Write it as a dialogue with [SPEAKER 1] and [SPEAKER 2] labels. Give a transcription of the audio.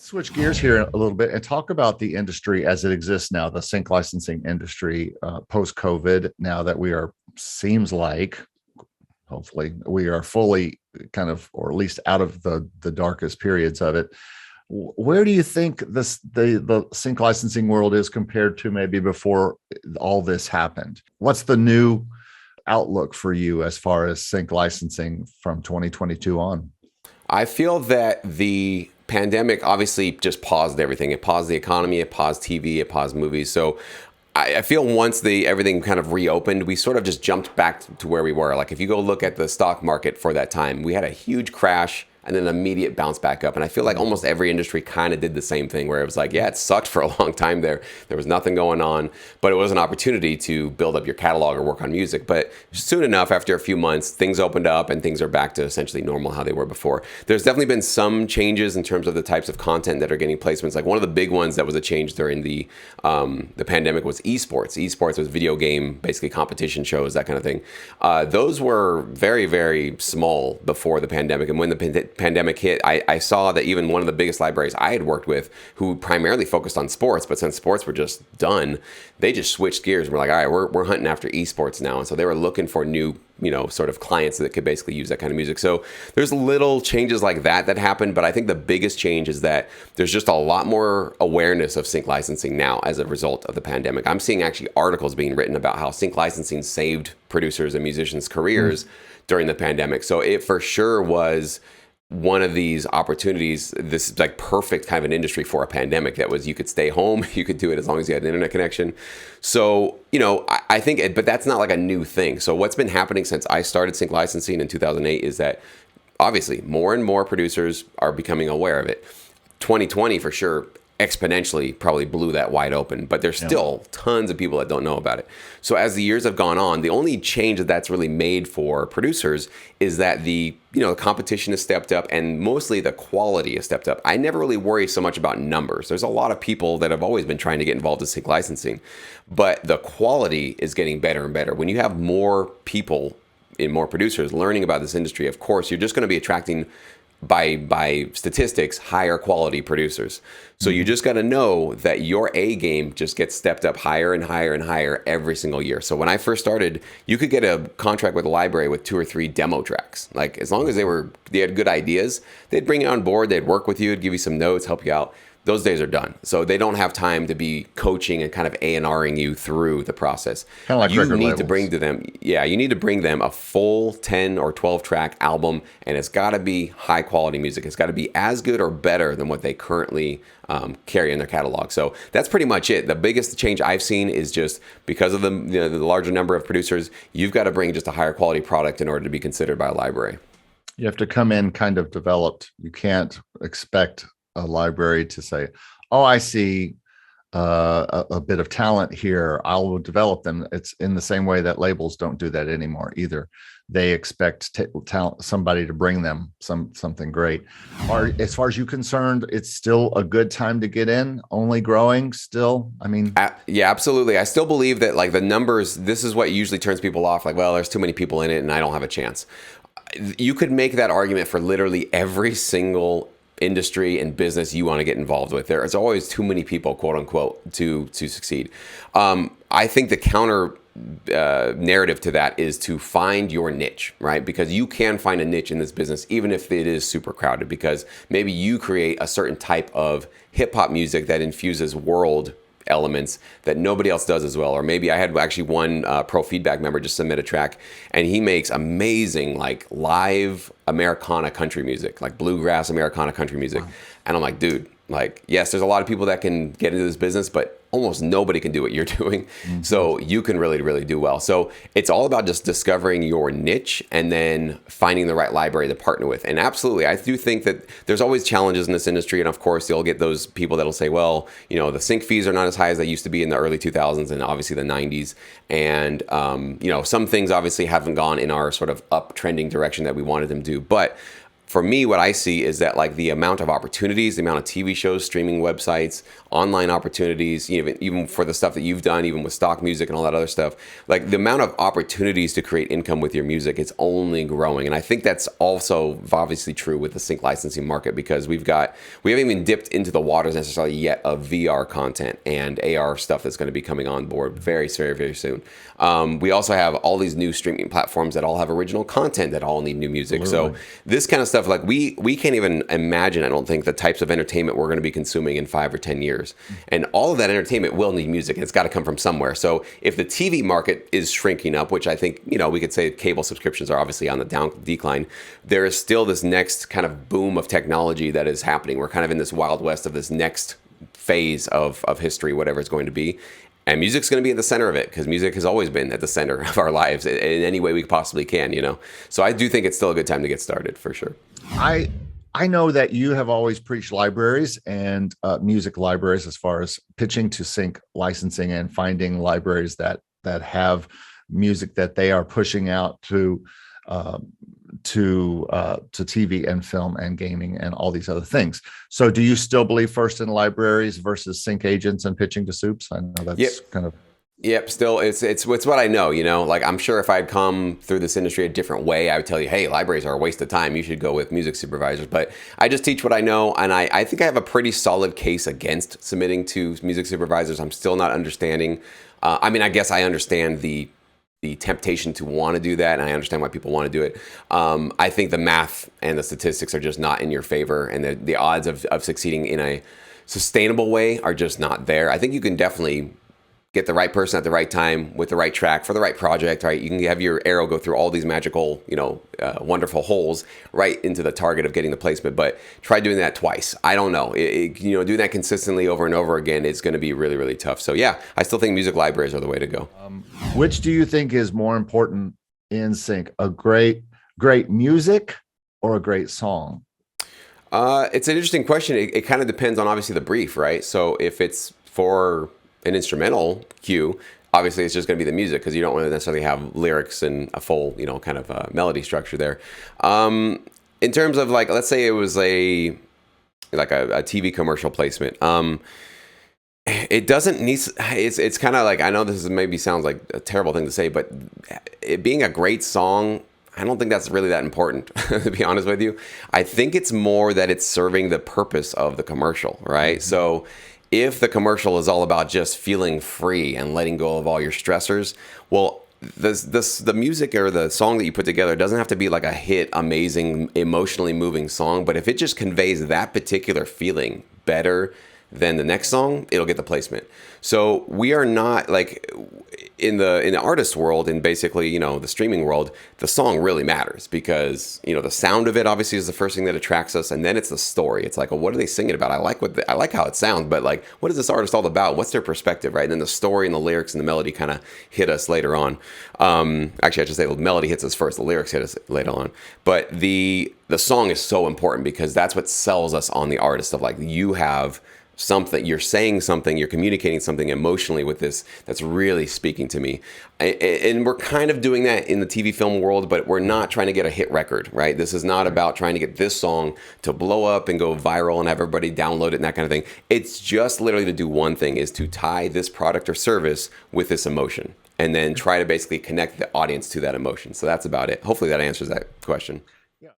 [SPEAKER 1] Switch gears here a little bit and talk about the industry as it exists now, the sync licensing industry post COVID. Now that we are, seems like, hopefully, we are fully kind of, or at least out of the darkest periods of it. Where do you think the sync licensing world is compared to maybe before all this happened? What's the new outlook for you as far as sync licensing from 2022 on?
[SPEAKER 2] I feel that the pandemic obviously just paused everything. It paused the economy, it paused TV, it paused movies. So I feel once everything kind of reopened, we sort of just jumped back to where we were. Like if you go look at the stock market for that time, we had a huge crash and then an immediate bounce back up. And I feel like almost every industry kind of did the same thing, where it was like, yeah, it sucked for a long time there. There was nothing going on, but it was an opportunity to build up your catalog or work on music. But soon enough, after a few months, things opened up and things are back to essentially normal how they were before. There's definitely been some changes in terms of the types of content that are getting placements. Like one of the big ones that was a change during the pandemic was esports. Esports was video game, basically competition shows, that kind of thing. Those were very, very small before the pandemic. And when the pandemic hit, I saw that even one of the biggest libraries I had worked with, who primarily focused on sports, but since sports were just done, they just switched gears and were like, all right, we're hunting after esports now. And so they were looking for new, sort of clients that could basically use that kind of music. So there's little changes like that happened, but I think the biggest change is that there's just a lot more awareness of sync licensing now as a result of the pandemic. I'm seeing actually articles being written about how sync licensing saved producers and musicians' careers during the pandemic. So it for sure was one of these opportunities, this like perfect kind of an industry for a pandemic that was, you could stay home, you could do it as long as you had an internet connection. So, I think, but that's not like a new thing. So what's been happening since I started sync licensing in 2008 is that obviously more and more producers are becoming aware of it. 2020 for sure exponentially probably blew that wide open, but there's still tons of people that don't know about it. So as the years have gone on, the only change that's really made for producers is that the competition has stepped up and mostly the quality has stepped up. I never really worry so much about numbers. There's a lot of people that have always been trying to get involved in sync licensing, but the quality is getting better and better. When you have more people and more producers learning about this industry, of course, you're just going to be attracting by statistics, higher quality producers. So you just got to know that your A game just gets stepped up higher and higher and higher every single year. So when I first started, you could get a contract with a library with 2 or 3 demo tracks. Like as long as they had good ideas, they'd bring you on board, they'd work with you, give you some notes, help you out. Those days are done. So they don't have time to be coaching and kind of A&Ring you through the process.
[SPEAKER 1] Kind of like
[SPEAKER 2] you
[SPEAKER 1] record
[SPEAKER 2] need
[SPEAKER 1] labels.
[SPEAKER 2] to bring to them, you need to bring them a full 10 or 12 track album, and it's got to be high quality music. It's got to be as good or better than what they currently carry in their catalog. So that's pretty much it. The biggest change I've seen is just because of the larger number of producers, you've got to bring just a higher quality product in order to be considered by a library.
[SPEAKER 1] You have to come in kind of developed. You can't expect a library to say, oh, I see a bit of talent here, I will develop them. It's in the same way that labels don't do that anymore either. They expect talent, somebody to bring them something great. As far as you're concerned, it's still a good time to get in, only growing still. I mean,
[SPEAKER 2] yeah, absolutely. I still believe that like the numbers, this is what usually turns people off. Like, well, there's too many people in it and I don't have a chance. You could make that argument for literally every single industry and business you want to get involved with. There is always too many people, quote unquote, to succeed. I think the counter narrative to that is to find your niche, right? Because you can find a niche in this business, even if it is super crowded, because maybe you create a certain type of hip hop music that infuses world elements that nobody else does as well. Or maybe I had actually one pro feedback member just submit a track and he makes amazing like live Americana country music, like bluegrass Americana country music. Wow. And I'm like, dude, like, yes, there's a lot of people that can get into this business, but almost nobody can do what you're doing. Mm-hmm. So you can really, really do well. So it's all about just discovering your niche and then finding the right library to partner with. And absolutely, I do think that there's always challenges in this industry. And of course, you'll get those people that'll say, well, the sync fees are not as high as they used to be in the early 2000s and obviously the 90s. And, some things obviously haven't gone in our sort of uptrending direction that we wanted them to. But for me, what I see is that like the amount of opportunities, the amount of TV shows, streaming websites, online opportunities, even for the stuff that you've done, even with stock music and all that other stuff, like the amount of opportunities to create income with your music, it's only growing. And I think that's also obviously true with the sync licensing market, because we haven't even dipped into the waters necessarily yet of VR content and AR stuff that's going to be coming on board very, very, very soon. We also have all these new streaming platforms that all have original content that all need new music. Literally. So this kind of stuff, like we can't even imagine, I don't think, the types of entertainment we're going to be consuming in 5 or 10 years. And all of that entertainment will need music, and it's got to come from somewhere. So if the TV market is shrinking up, which I think, we could say cable subscriptions are obviously on the decline, there is still this next kind of boom of technology that is happening. We're kind of in this wild west of this next phase of history, whatever it's going to be. And music's going to be at the center of it, because music has always been at the center of our lives in any way we possibly can, So I do think it's still a good time to get started, for sure.
[SPEAKER 1] I know that you have always preached libraries and music libraries, as far as pitching to sync licensing and finding libraries that have music that they are pushing out to TV and film and gaming and all these other things. So do you still believe first in libraries versus sync agents and pitching to soups? I know that's kind of...
[SPEAKER 2] Yep. Still, it's what I know, like I'm sure if I'd come through this industry a different way, I would tell you, hey, libraries are a waste of time. You should go with music supervisors. But I just teach what I know. And I think I have a pretty solid case against submitting to music supervisors. I'm still not understanding. I guess I understand the temptation to want to do that, and I understand why people want to do it. I think the math and the statistics are just not in your favor, and the odds of succeeding in a sustainable way are just not there. I think you can definitely get the right person at the right time with the right track for the right project, right? You can have your arrow go through all these magical, wonderful holes right into the target of getting the placement, but try doing that twice. I don't know. Doing that consistently over and over again is going to be really, really tough. So yeah, I still think music libraries are the way to go.
[SPEAKER 1] Which do you think is more important in sync? A great music or a great song?
[SPEAKER 2] It's an interesting question. It kind of depends on obviously the brief, right? So if it's for an instrumental cue, obviously it's just going to be the music, because you don't want to necessarily have lyrics and a full, kind of melody structure there. In terms of like, let's say it was a TV commercial placement. It doesn't need, it's kind of like, I know this maybe sounds like a terrible thing to say, but it being a great song, I don't think that's really that important, to be honest with you. I think it's more that it's serving the purpose of the commercial, right? Mm-hmm. So if the commercial is all about just feeling free and letting go of all your stressors, well, the music or the song that you put together doesn't have to be like a hit, amazing, emotionally moving song. But if it just conveys that particular feeling better than the next song, it'll get the placement. So we are not like in the artist world, and basically, the streaming world, the song really matters, because, the sound of it obviously is the first thing that attracts us. And then it's the story. It's like, well, what are they singing about? I like how it sounds, but like, what is this artist all about? What's their perspective, right? And then the story and the lyrics and the melody kind of hit us later on. Actually, I should say the melody hits us first, the lyrics hit us later on. But the song is so important, because that's what sells us on the artist, of like, you have something, you're saying something, you're communicating something emotionally with this that's really speaking to me. And we're kind of doing that in the TV film world, but we're not trying to get a hit record, right? This is not about trying to get this song to blow up and go viral and have everybody download it and that kind of thing. It's just literally to do one thing, is to tie this product or service with this emotion, and then try to basically connect the audience to that emotion. So that's about it. Hopefully that answers that question.